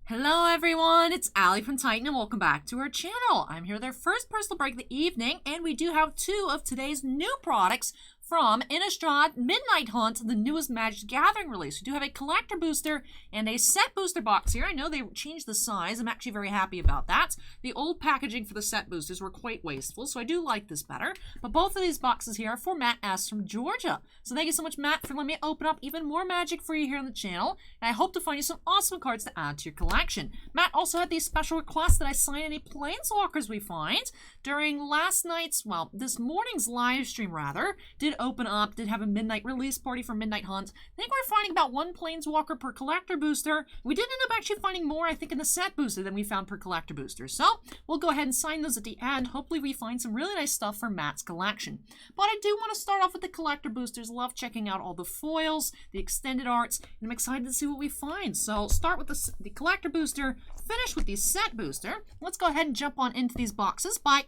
Hello everyone, it's Allie from Titan and welcome back to our channel. I'm here with our first personal break of the evening and we do have two of today's new products from INNISTRAD Midnight Hunt, the newest Magic Gathering release. We do have a collector booster and a set booster box here. I know they changed the size. I'm actually very happy about that. The old packaging for the set boosters were quite wasteful, so I do like this better. But both of these boxes here are for Matt S. from Georgia. So thank you so much, Matt, for letting me open up even more magic for you here on the channel. And I hope to find you some awesome cards to add to your collection. Matt also had the special request that I sign any Planeswalkers we find during last night's, well, this morning's live stream rather, did open up, did have a midnight release party for Midnight Hunt. I think we're finding about one Planeswalker per collector booster. We did end up actually finding more, I think, in the set booster than we found per collector booster. So we'll go ahead and sign those at the end. Hopefully we find some really nice stuff for Matt's collection. But I do want to start off with the collector boosters. Love checking out all the foils, the extended arts, and I'm excited to see what we find. So start with the collector booster, finish with the set booster. Let's go ahead and jump on into these boxes by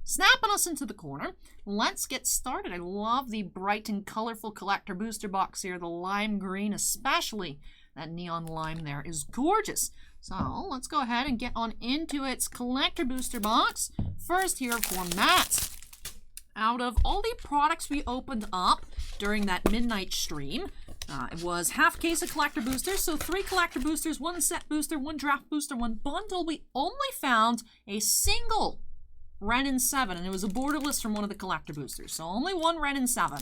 snapping us into the corner. Let's get started. I love the bright and colorful collector booster box here. The lime green, especially that neon lime there, is gorgeous. So let's go ahead and get on into its collector booster box. First here for Matt. Out of all the products we opened up during that midnight stream, it was half case of collector boosters, so 3 collector boosters, 1 set booster, 1 draft booster, 1 bundle. We only found a single Ren in 7, and it was a borderless from one of the collector boosters, so only 1 Ren in 7.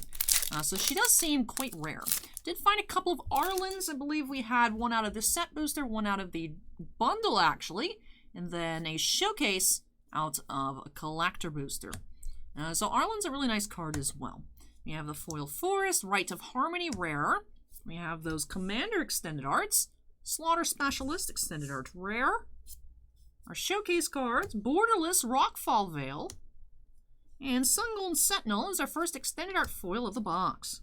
So she does seem quite rare. Did find a couple of Arlens. I believe we had 1 out of the set booster, 1 out of the bundle actually, and then a showcase out of a collector booster. So Arlen's a really nice card as well. We have the Foil Forest, Rite of Harmony rare. We have those Commander extended arts, Slaughter Specialist extended art rare. Our showcase cards, Borderless Rockfall Veil, and Sun-Golden Sentinel is our first extended art foil of the box.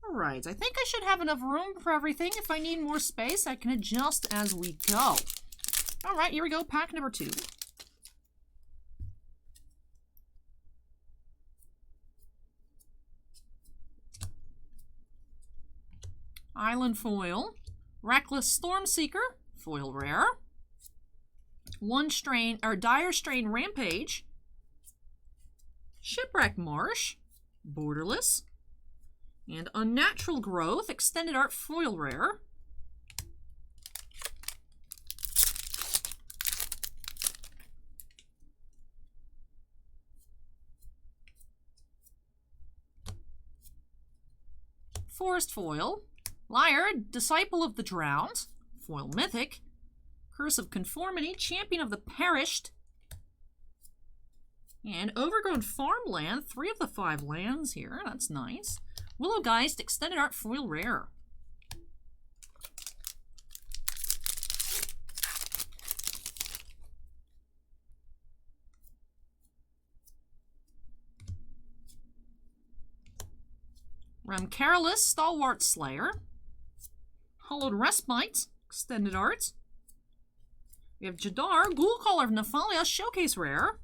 Alright, I think I should have enough room for everything. If I need more space, I can adjust as we go. Alright, here we go, pack number 2. Island Foil, Reckless Stormseeker, foil rare. Dire Strain Rampage, Shipwreck Marsh, borderless, and Unnatural Growth, extended art foil rare. Forest Foil, Lyre, Disciple of the Drowned, foil mythic. Curse of Conformity, Champion of the Perished, and Overgrown Farmland, 3 of the 5 lands here, that's nice. Willowgeist, extended art foil rare. Ramcarolus, Stalwart Slayer, Hollowed Respite, extended art. We have Jadar, Ghoulcaller of Nephalia, showcase rare.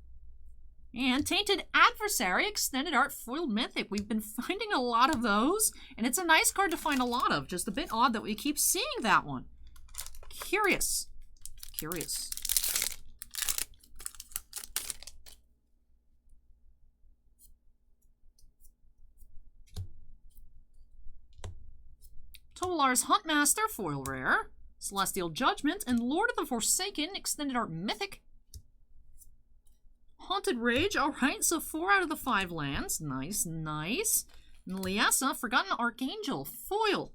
And Tainted Adversary, extended art foil mythic. We've been finding a lot of those, and it's a nice card to find a lot of. Just a bit odd that we keep seeing that one. Curious. Curious. Tovolar's Huntmaster, foil rare. Celestial Judgment, and Lord of the Forsaken, extended art mythic. Haunted Rage, alright, so 4 out of the 5 lands. Nice, nice. And Liessa, Forgotten Archangel, foil.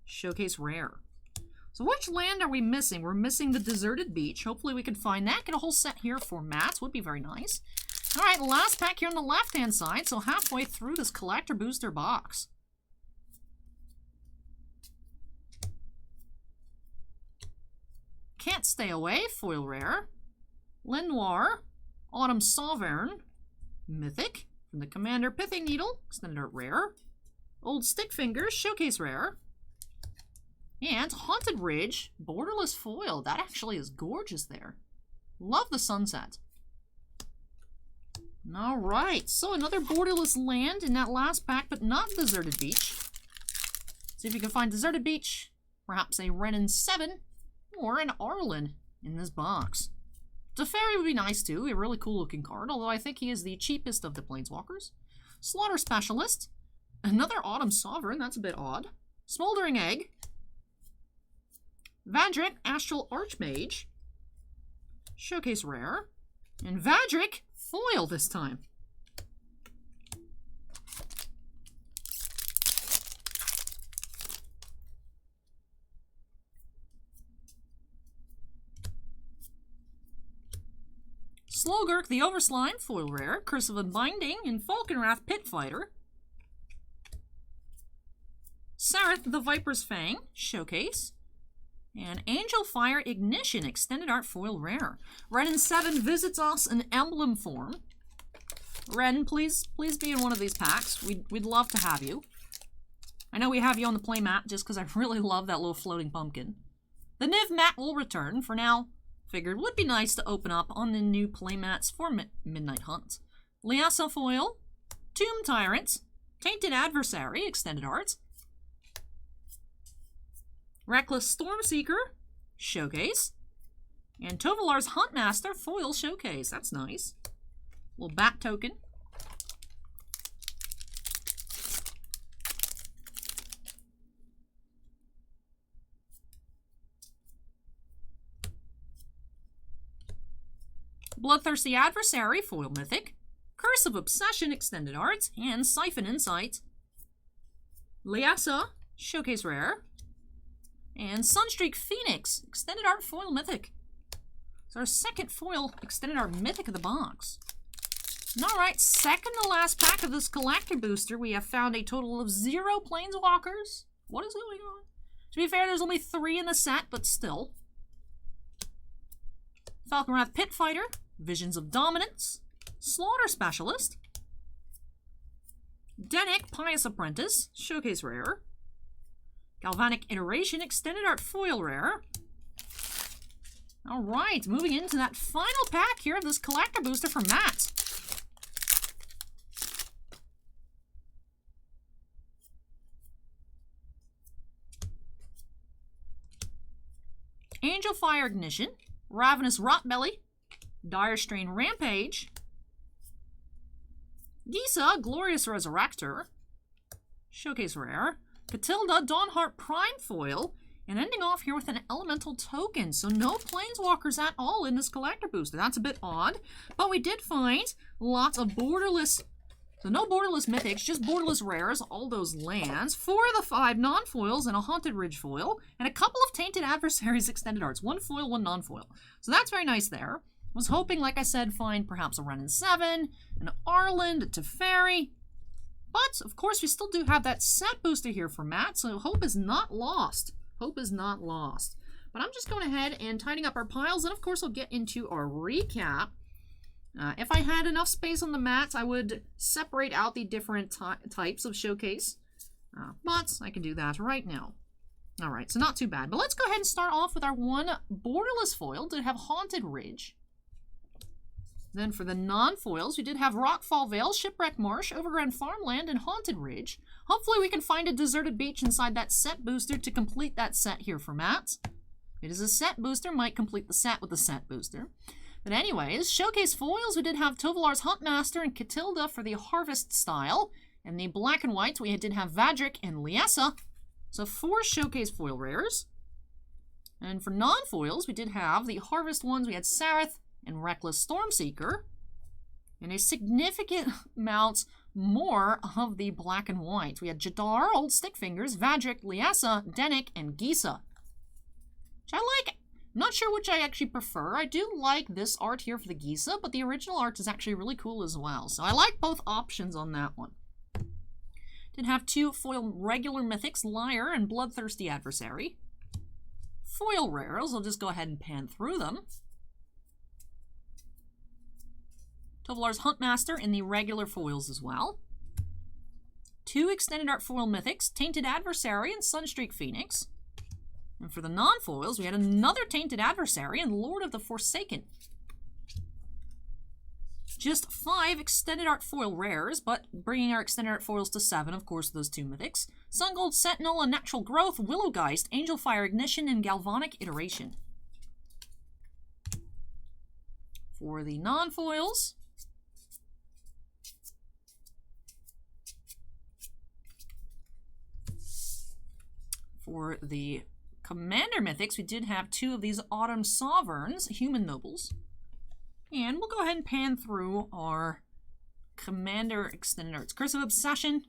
Showcase rare. So which land are we missing? We're missing the Deserted Beach. Hopefully we can find that. Get a whole set here for Matt. Would be very nice. Alright, last pack here on the left-hand side, so halfway through this collector booster box. Can't Stay Away, foil rare. Lenoir, Autumn Sovereign, mythic. From the Commander, Pithing Needle, extended art rare. Old Stick Fingers, showcase rare. And Haunted Ridge, borderless foil. That actually is gorgeous there. Love the sunset. Alright, so another borderless land in that last pack, but not Deserted Beach. See if you can find Deserted Beach. Perhaps a Ren in 7. or an Arlen in this box. Teferi would be nice too, a really cool looking card, although I think he is the cheapest of the Planeswalkers. Slaughter Specialist, another Autumn Sovereign, that's a bit odd. Smoldering Egg, Vadrik, Astral Archmage, Showcase Rare, and Vadrik, foil this time. Slogurk, the Overslime, foil rare, Curse of Unbinding, and Falkenrath, Pitfighter. Sareth, the Viper's Fang, showcase. And Angel Fire Ignition, extended art foil rare. Ren and 7 visits us in emblem form. Ren, please be in one of these packs. We'd love to have you. I know we have you on the playmat just because I really love that little floating pumpkin. The Niv mat will return. For now, figured would be nice to open up on the new playmats for Midnight Hunt. Liasa foil, Tomb Tyrant, Tainted Adversary, extended art. Reckless Stormseeker, showcase. And Tovolar's Huntmaster, foil showcase. That's nice. Little bat token. Bloodthirsty Adversary, foil mythic. Curse of Obsession, extended art. And Siphon Insight. Liasa, showcase rare. And Sunstreak Phoenix, extended art foil mythic. It's our second foil extended art mythic of the box. Alright, second to last pack of this collector booster, we have found a total of 0 Planeswalkers. What is going on? To be fair, there's only 3 in the set, but still. Falkenrath Pitfighter, Visions of Dominance, Slaughter Specialist, Dennick Pious Apprentice, showcase rare, Galvanic Iteration, extended art foil rare. Alright, moving into that final pack here of this collector booster for Matt. Angel Fire Ignition, Ravenous Rotbelly, Dire Strain Rampage, Gisa Glorious Resurrector, showcase rare, Catilda Dawnheart Prime foil, and ending off here with an elemental token. So no Planeswalkers at all in this collector booster. That's a bit odd, but we did find lots of borderless, so no borderless mythics, just borderless rares, all those lands, 4 of the 5 non-foils and a Haunted Ridge foil, and a couple of Tainted Adversaries extended arts, 1 foil, 1 non-foil. So that's very nice there. Was hoping, like I said, find perhaps a Ren and 7, an Arlen, a Teferi. But, of course, we still do have that set booster here for Matt, so hope is not lost. Hope is not lost. But I'm just going ahead and tidying up our piles, and of course I'll get into our recap. If I had enough space on the mats, I would separate out the different types of showcase. But I can do that right now. Alright, so not too bad. But let's go ahead and start off with our one borderless foil. Did have Haunted Ridge. Then for the non-foils, we did have Rockfall Vale, Shipwreck Marsh, Overgrown Farmland, and Haunted Ridge. Hopefully we can find a deserted beach inside that set booster to complete that set here for Matt. It is a set booster, might complete the set with a set booster. But anyways, showcase foils, we did have Tovolar's Huntmaster and Catilda for the Harvest style. And the black and white, we did have Vadrik and Liasa. So 4 showcase foil rares. And for non-foils, we did have the Harvest ones, we had Sareth and Reckless Stormseeker, and a significant amount more of the black and white. We had Jadar, Old Stickfingers, Vadrik, Liasa, Dennick, and Gisa. Which I like. I'm not sure which I actually prefer. I do like this art here for the Gisa, but the original art is actually really cool as well. So I like both options on that one. Did have 2 foil regular mythics, Liar and Bloodthirsty Adversary. Foil rares, I'll just go ahead and pan through them. Tovolar's Huntmaster in the regular foils as well. 2 extended art foil mythics, Tainted Adversary and Sunstreak Phoenix. And for the non-foils, we had another Tainted Adversary and Lord of the Forsaken. just 5 extended art foil rares, but bringing our extended art foils to 7, of course, those 2 mythics. Sun Gold Sentinel and Natural Growth, Willowgeist, Angel Fire Ignition, and Galvanic Iteration. For the non-foils, for the Commander Mythics, we did have 2 of these Autumn Sovereigns, Human Nobles. And we'll go ahead and pan through our Commander Extended Arts. Curse of Obsession.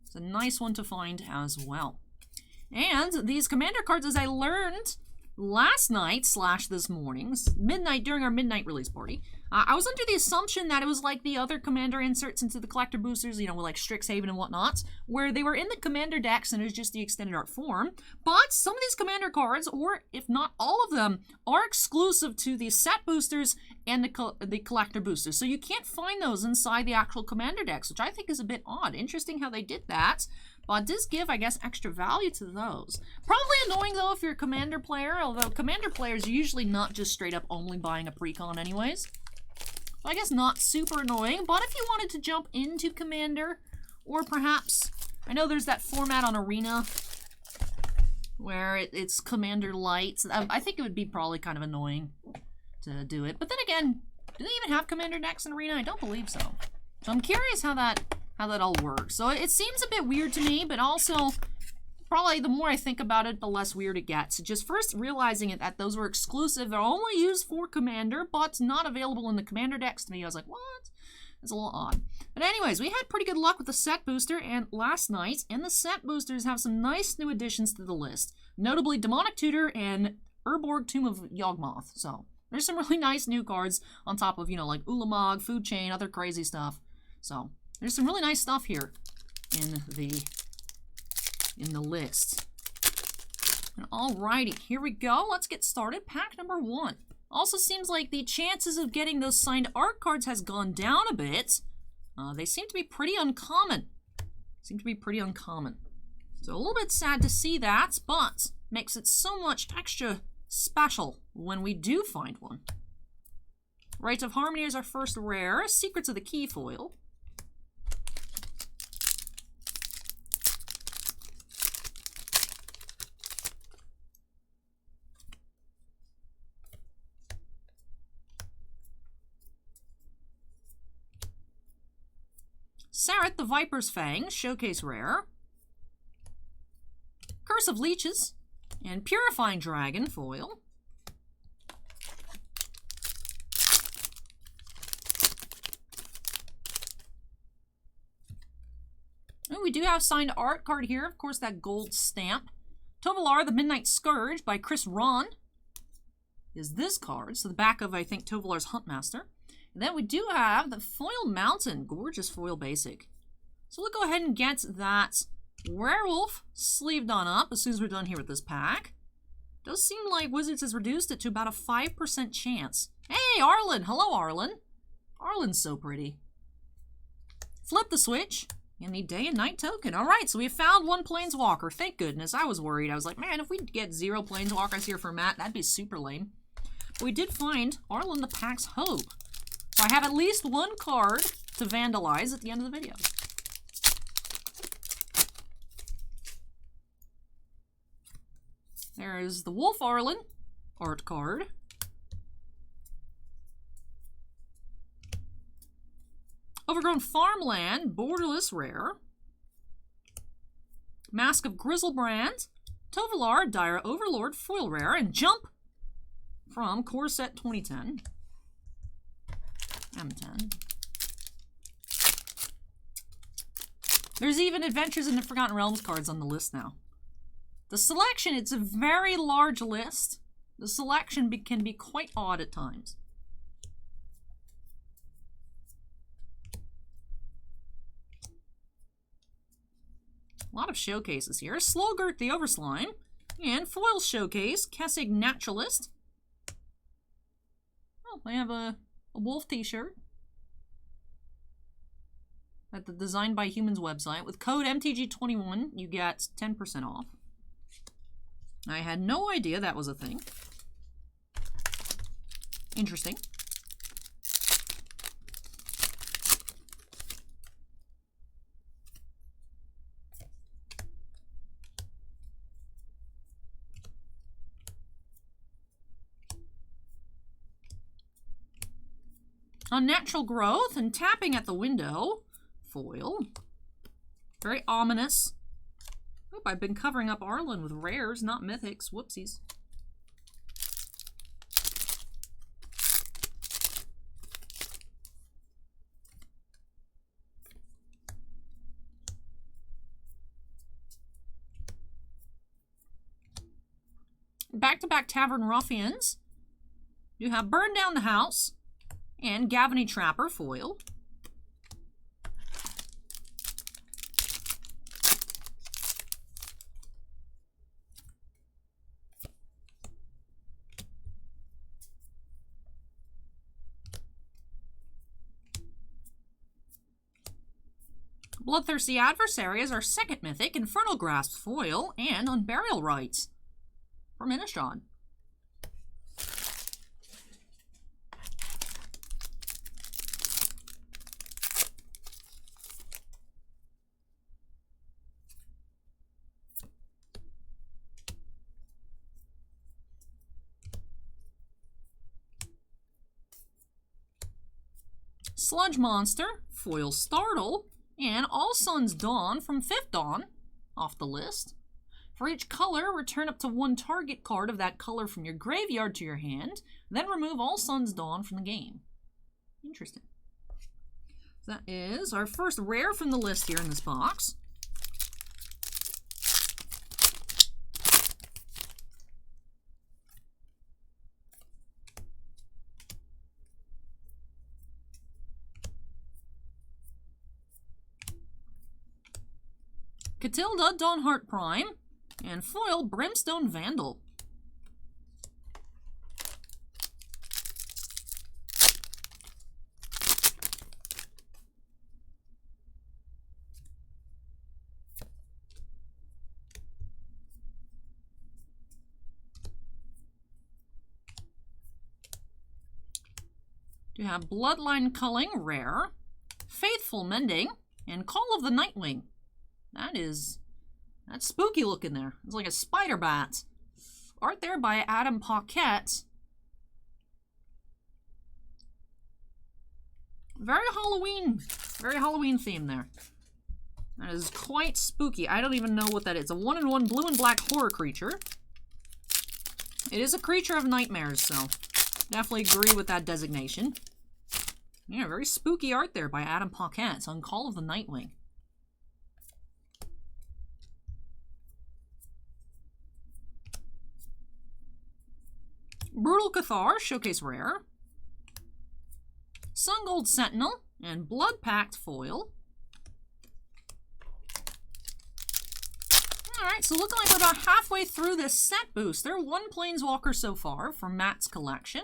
It's a nice one to find as well. And these Commander cards, as I learned last night / this morning, midnight, during our midnight release party, I was under the assumption that it was like the other Commander inserts into the collector boosters, you know, with like Strixhaven and whatnot, where they were in the Commander decks and it was just the extended art form. But some of these Commander cards, or if not all of them, are exclusive to the set boosters and the collector boosters. So you can't find those inside the actual Commander decks, which I think is a bit odd. Interesting how they did that. But it does give, I guess, extra value to those. Probably annoying, though, if you're a Commander player, although Commander players are usually not just straight up only buying a precon anyways. So I guess not super annoying, but if you wanted to jump into Commander, or perhaps, I know there's that format on Arena where it's Commander Light. I think it would be probably kind of annoying to do it. But then again, do they even have Commander decks in Arena? I don't believe so. So I'm curious how that all works. So it seems a bit weird to me, but also probably the more I think about it, the less weird it gets. Just first realizing it that those were exclusive, they're only used for Commander, but not available in the Commander decks to me. I was like, what? That's a little odd. But anyways, we had pretty good luck with the set booster and last night, and the set boosters have some nice new additions to the list. Notably Demonic Tutor and Urborg Tomb of Yawgmoth. So there's some really nice new cards on top of, you know, like Ulamog, Food Chain, other crazy stuff. So there's some really nice stuff here in the list. Alrighty, here we go. Let's get started. Pack number 1. Also seems like the chances of getting those signed art cards has gone down a bit. They seem to be pretty uncommon. So a little bit sad to see that, but makes it so much extra special when we do find one. Rites of Harmony is our first rare. Secrets of the Key foil. Sarat the Viper's Fang, Showcase Rare. Curse of Leeches, and Purifying Dragon foil. And we do have signed art card here, of course, that gold stamp. Tovolar, the Midnight Scourge by Chris Ron is this card. So the back of, I think, Tovolar's Huntmaster. And then we do have the Foil Mountain, gorgeous foil basic. So we'll go ahead and get that Werewolf sleeved on up as soon as we're done here with this pack. Does seem like Wizards has reduced it to about a 5% chance. Hey, Arlen! Hello, Arlen. Arlen's so pretty. Flip the switch. And the Day and Night token. Alright, so we found one Planeswalker. Thank goodness. I was worried. I was like, man, if we get 0 Planeswalkers here for Matt, that'd be super lame. But we did find Arlen the Pack's Hope. So I have at least one card to vandalize at the end of the video. There's the Wolf Arlen art card. Overgrown Farmland, Borderless Rare. Mask of Grizzlebrand, Tovolar, Dire Overlord, Foil Rare, and Jump from Core Set 2010. M10. There's even Adventures in the Forgotten Realms cards on the list now. The selection, it's a very large list. The selection can be quite odd at times. A lot of showcases here. Slogurt the Overslime. And foil showcase, Kessig Naturalist. Oh, they have a wolf t-shirt at the Designed by Humans website. With code MTG21, you get 10% off. I had no idea that was a thing. Interesting. Unnatural Growth and Tapping at the Window, foil. Very ominous. Oop, I've been covering up Arlen with rares, not mythics. Whoopsies. Back-to-back Tavern Ruffians. You have Burn Down the House and Gavany Trapper, foil. Bloodthirsty Adversary is our second mythic, Infernal Grasp, foil, and Unburial Rites from Innistrad. Sludge Monster, foil Startle, and All Sun's Dawn from 5th Dawn, off the list. For each color, return up to one target card of that color from your graveyard to your hand, then remove All Sun's Dawn from the game. Interesting. That is our first rare from the list here in this box. Catilda, Dawnheart Prime, and foil Brimstone Vandal. You have Bloodline Culling, rare, Faithful Mending, and Call of the Nightwing. That's spooky looking there. It's like a spider bat. Art there by Adam Paquette. Very Halloween theme there. That is quite spooky. I don't even know what that is. A 1/1 blue and black horror creature. It is a creature of nightmares, so definitely agree with that designation. Yeah, very spooky art there by Adam Paquette on Call of the Nightwing. Brutal Cathar, showcase rare. Sungold Sentinel and Blood Pact foil. Alright, so looking like we're about halfway through this set booster. One Planeswalker so far from Matt's collection.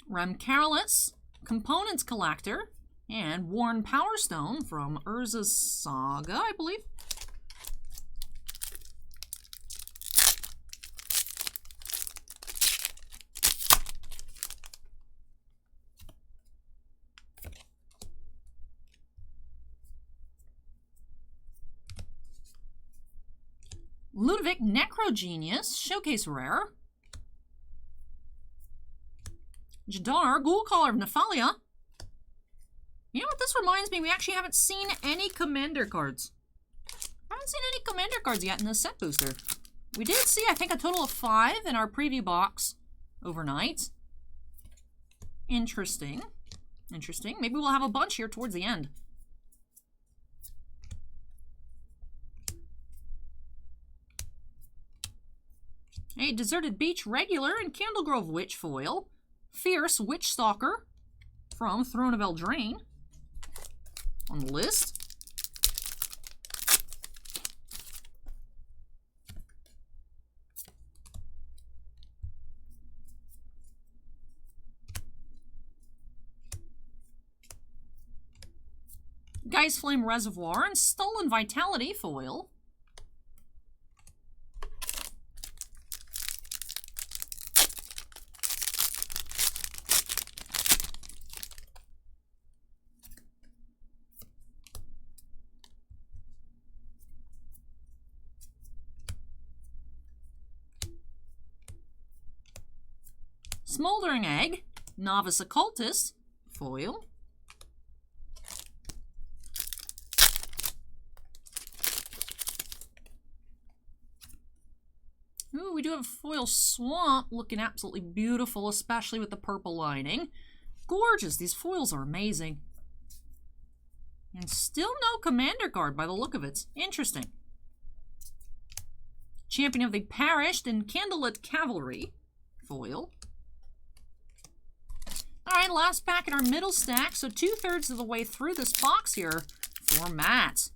Rem Carolus, Components Collector, and Worn Power Stone from Urza's Saga, I believe. Ludovic Necrogenius, showcase rare. Jadar, Ghoulcaller of Nephalia. You know what this reminds me? We actually haven't seen any Commander cards. I haven't seen any Commander cards yet in this set booster. We did see, I think, a total of 5 in our preview box overnight. Interesting. Interesting. Maybe we'll have a bunch here towards the end. A Deserted Beach regular and Candlegrove Witch foil. Fierce Witch Stalker from Throne of Eldraine on the list. Geist Flame Reservoir and Stolen Vitality foil. Smoldering Egg, Novice Occultist, foil. Ooh, we do have a foil Swamp looking absolutely beautiful, especially with the purple lining. Gorgeous. These foils are amazing. And still no commander card by the look of it. Interesting. Champion of the Perished and Candlelit Cavalry, foil. Alright, last pack in our middle stack, so 2/3 of the way through this box here for Matt.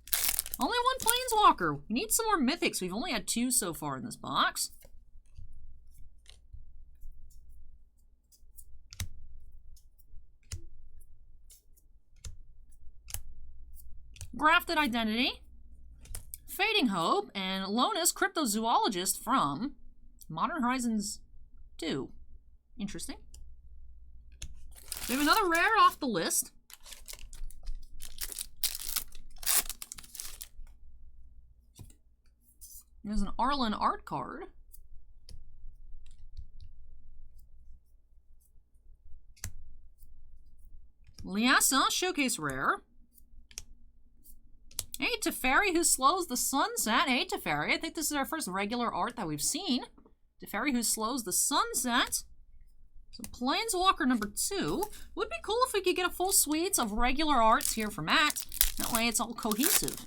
Only one Planeswalker. We need some more Mythics. We've only had 2 so far in this box. Grafted Identity, Fading Hope, and Lona's Cryptozoologist from Modern Horizons 2. Interesting. We have another rare off the list. There's an Arlen art card. Liasa, Showcase Rare. Hey, Teferi, Who Slows the Sunset. Hey, Teferi, I think this is our first regular art that we've seen. Teferi, Who Slows the Sunset. So Planeswalker number 2. Would be cool if we could get a full suite of regular arts here for Matt. That way it's all cohesive.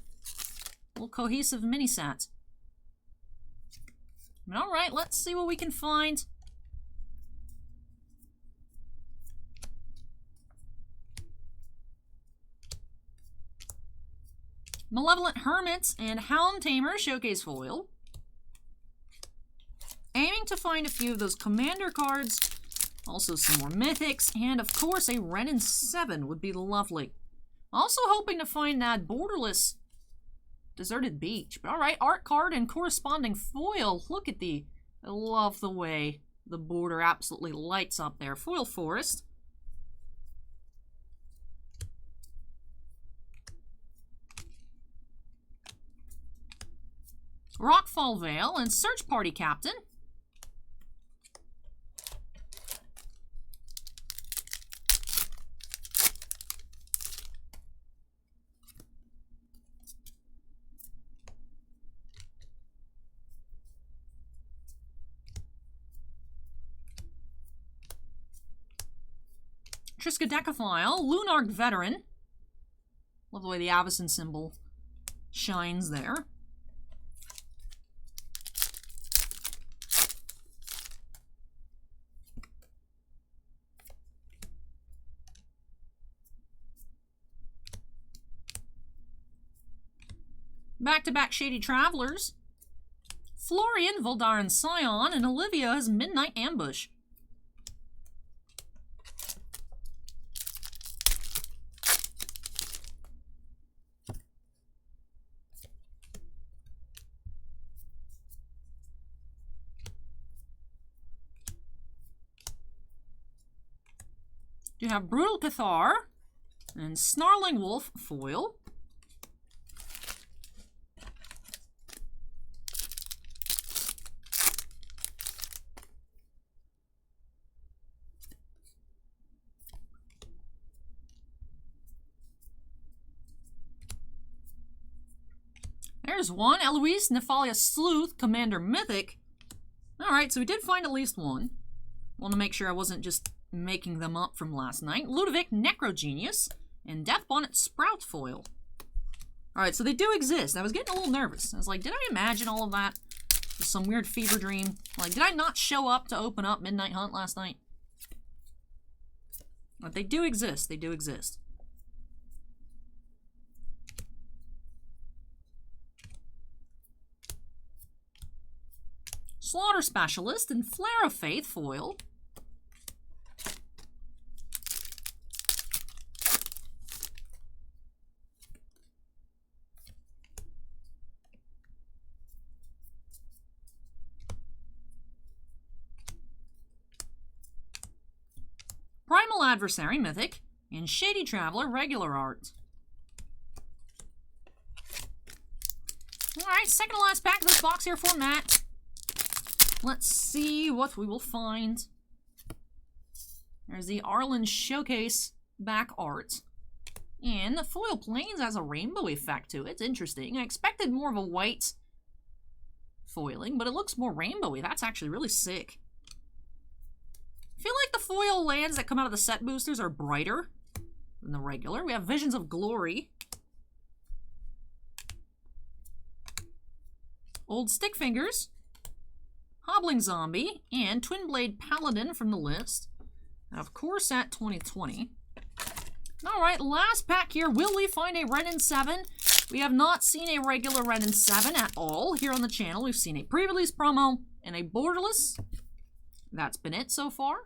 A little cohesive mini set. Alright, let's see what we can find. Malevolent Hermits and Hound Tamer Showcase Foil. Aiming to find a few of those commander cards. Also some more Mythics. And of course a Wrenn and 7 would be lovely. Also hoping to find that borderless Deserted Beach. But alright, art card and corresponding foil. Look at I love the way the border absolutely lights up there. Foil Forest. Rockfall Vale and Search Party Captain. Triskaidekaphile, Lunarch Veteran. Love the way the Avacyn symbol shines there. Back-to-back Shady Travelers. Florian, Voldaren Scion, and Olivia's Midnight Ambush. You have Brutal Cathar and Snarling Wolf foil. There's one. Eloise Nephalia Sleuth, Commander Mythic. Alright, so we did find at least one. Want to make sure I wasn't just making them up from last night. Ludovic Necrogenius and Death Bonnet Sprout foil. Alright, so they do exist. I was getting a little nervous. I was like, did I imagine all of that? Just some weird fever dream. Like, did I not show up to open up Midnight Hunt last night? But they do exist. They do exist. Slaughter Specialist and Flare of Faith foil. Primal Adversary Mythic and Shady Traveler regular art. Alright, second to last pack of this box here for Matt. Let's see what we will find. There's the Arlen Showcase back art. And the foil planes has a rainbow effect to it. It's interesting. I expected more of a white foiling, but it looks more rainbowy. That's actually really sick. I feel like the foil lands that come out of the set boosters are brighter than the regular. We have Visions of Glory, Old Stick Fingers, Hobbling Zombie, and Twin Blade Paladin from the list. And of course, at 2020. Alright, last pack here. Will we find a Ren in 7? We have not seen a regular Ren in 7 at all here on the channel. We've seen a pre-release promo and a borderless. That's been it so far.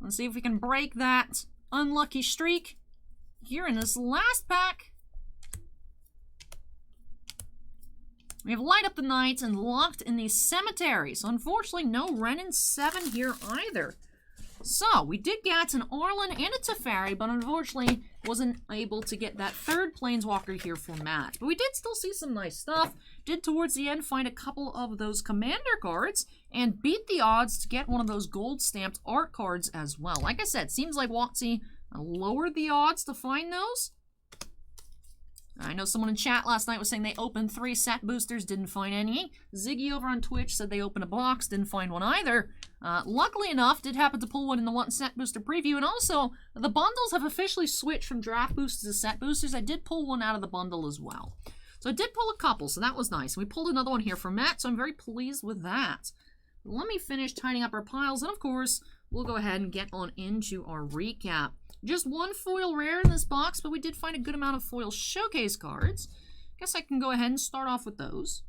Let's see if we can break that unlucky streak here in this last pack. We have Light Up the Night and Locked in the Cemetery. So unfortunately, no Ren in 7 here either. So, we did get an Arlen and a Teferi, but unfortunately wasn't able to get that third Planeswalker here for Matt. But we did still see some nice stuff. Did towards the end find a couple of those Commander cards and beat the odds to get one of those gold stamped art cards as well. Like I said, seems like WotC lowered the odds to find those. I know someone in chat last night was saying they opened 3 set boosters, didn't find any. Ziggy over on Twitch said they opened a box, didn't find one either. Luckily enough, did happen to pull one in the 1 set booster preview, and also the bundles have officially switched from draft boosters to set boosters. I did pull one out of the bundle as well. So I did pull a couple, so that was nice. We pulled another one here for Matt, so I'm very pleased with that. Let me finish tidying up our piles, and of course, we'll go ahead and get on into our recap. Just 1 foil rare in this box, but we did find a good amount of foil showcase cards. Guess I can go ahead and start off with those.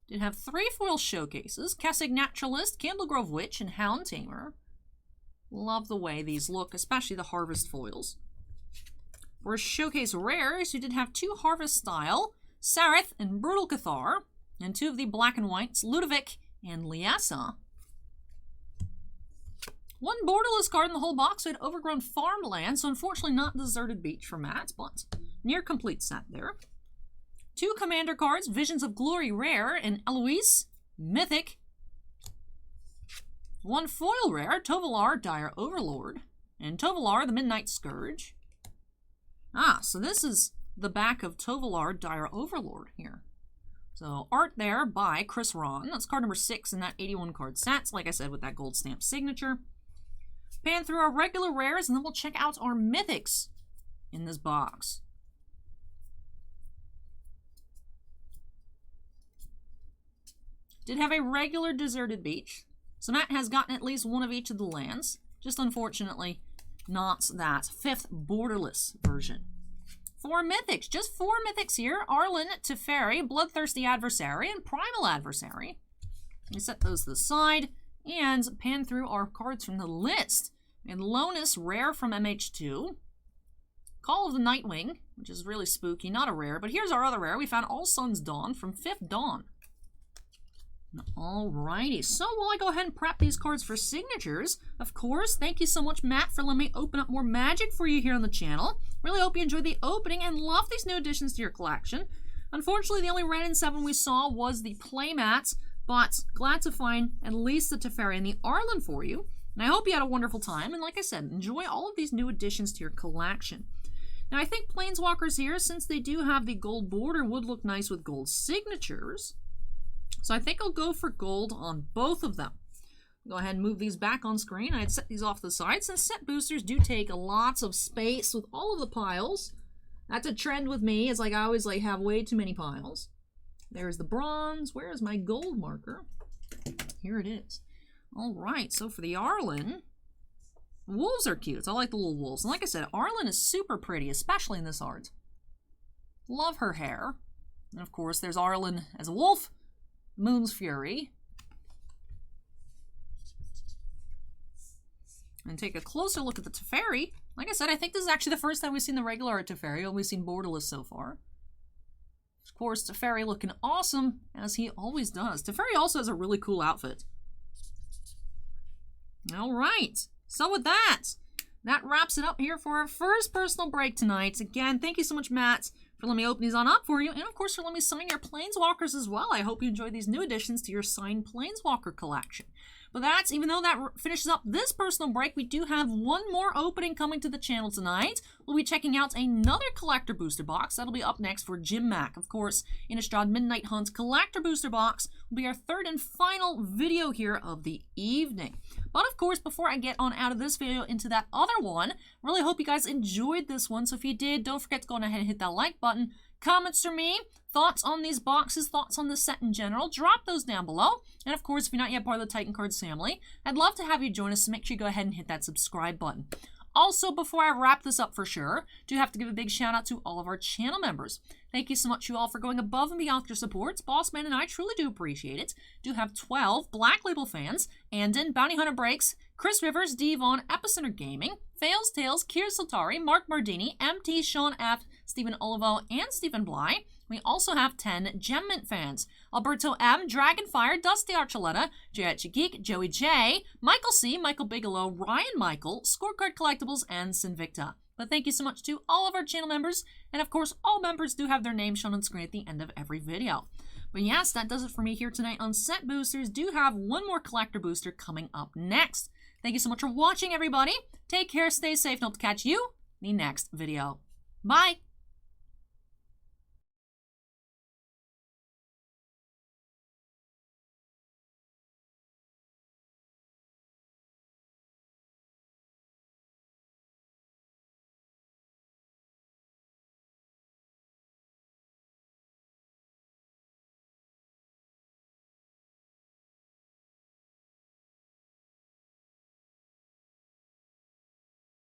Did have 3 foil showcases: Kessig Naturalist, Candlegrove Witch, and Hound Tamer. Love the way these look, especially the Harvest foils. For showcase rares, you did have 2 Harvest style, Sarith and Brutal Cathar, and 2 of the black and whites, Ludovic and Liesa. 1 borderless card in the whole box. We had Overgrown Farmland, so unfortunately not Deserted Beach for Matt, but near complete set there. 2 commander cards, Visions of Glory rare and Eloise, mythic. 1 foil rare, Tovolar, Dire Overlord, and Tovolar, the Midnight Scourge. So this is the back of Tovolar, Dire Overlord here. So art there by Chris Ron. That's card number 6 in that 81 card set, like I said, with that gold stamp signature. Pan through our regular rares, and then we'll check out our mythics in this box. Did have a regular Deserted Beach, so Matt has gotten at least 1 of each of the lands. Just unfortunately, not that 5th borderless version. 4 mythics, just 4 mythics here. Arlen, Teferi, Bloodthirsty Adversary, and Primal Adversary. Let me set those to the side and pan through our cards from the list. And Lonus, rare from MH2. Call of the Nightwing, which is really spooky, not a rare. But here's our other rare. We found All Sun's Dawn from 5th Dawn. Alrighty, so while I go ahead and prep these cards for signatures, of course, thank you so much, Matt, for letting me open up more magic for you here on the channel. Really hope you enjoyed the opening and love these new additions to your collection. Unfortunately, the only Ren in 7 we saw was the playmats, but glad to find at least the Teferi and the Arlen for you. And I hope you had a wonderful time, and like I said, enjoy all of these new additions to your collection. Now, I think Planeswalkers here, since they do have the gold border, would look nice with gold signatures. So I think I'll go for gold on both of them. Go ahead and move these back on screen. I'd set these off to the side, since set boosters do take lots of space with all of the piles. That's a trend with me. It's like I always have way too many piles. There's the bronze. Where is my gold marker? Here it is. All right, so for the Arlen, wolves are cute. I like the little wolves. And like I said, Arlen is super pretty, especially in this art. Love her hair. And of course, there's Arlen as a wolf, Moon's Fury. And take a closer look at the Teferi. Like I said, I think this is actually the first time we've seen the regular art Teferi. We've seen borderless so far. Of course, Teferi looking awesome, as he always does. Teferi also has a really cool outfit. All right, so with that wraps it up here for our first personal break tonight. Again, thank you so much, Matt, for letting me open these on up for you, and of course for letting me sign your Planeswalkers as well. I hope you enjoy these new additions to your signed Planeswalker collection. But that's, even though that finishes up this personal break, we do have one more opening coming to the channel tonight. We'll be checking out another collector booster box. That'll be up next for Jim Mack. Of course, INNISTRAD Midnight Hunt collector booster box will be our third and final video here of the evening. But of course, before I get on out of this video into that other one, really hope you guys enjoyed this one. So if you did, don't forget to go ahead and hit that like button. Comments from me, thoughts on these boxes, thoughts on the set in general, drop those down below. And of course, if you're not yet part of the Titan Cards family, I'd love to have you join us, so make sure you go ahead and hit that subscribe button. Also, before I wrap this up for sure, do have to give a big shout out to all of our channel members. Thank you so much, you all, for going above and beyond with your support. Bossman and I truly do appreciate it. Do have 12 Black Label fans: Andon, Bounty Hunter Breaks, Chris Rivers, Devon, Epicenter Gaming, Fails Tales, Kier Soltari, Mark Mardini, MT, Sean F, Stephen Olivo, and Stephen Bly. We also have 10 Gem Mint fans: Alberto M, Dragonfire, Dusty Archuleta, J. Geek, Joey J, Michael C, Michael Bigelow, Ryan Michael, Scorecard Collectibles, and Sinvicta. But thank you so much to all of our channel members, and of course, all members do have their names shown on screen at the end of every video. But yes, that does it for me here tonight on Set Boosters. Do have one more collector booster coming up next. Thank you so much for watching, everybody. Take care, stay safe, and hope to catch you in the next video. Bye!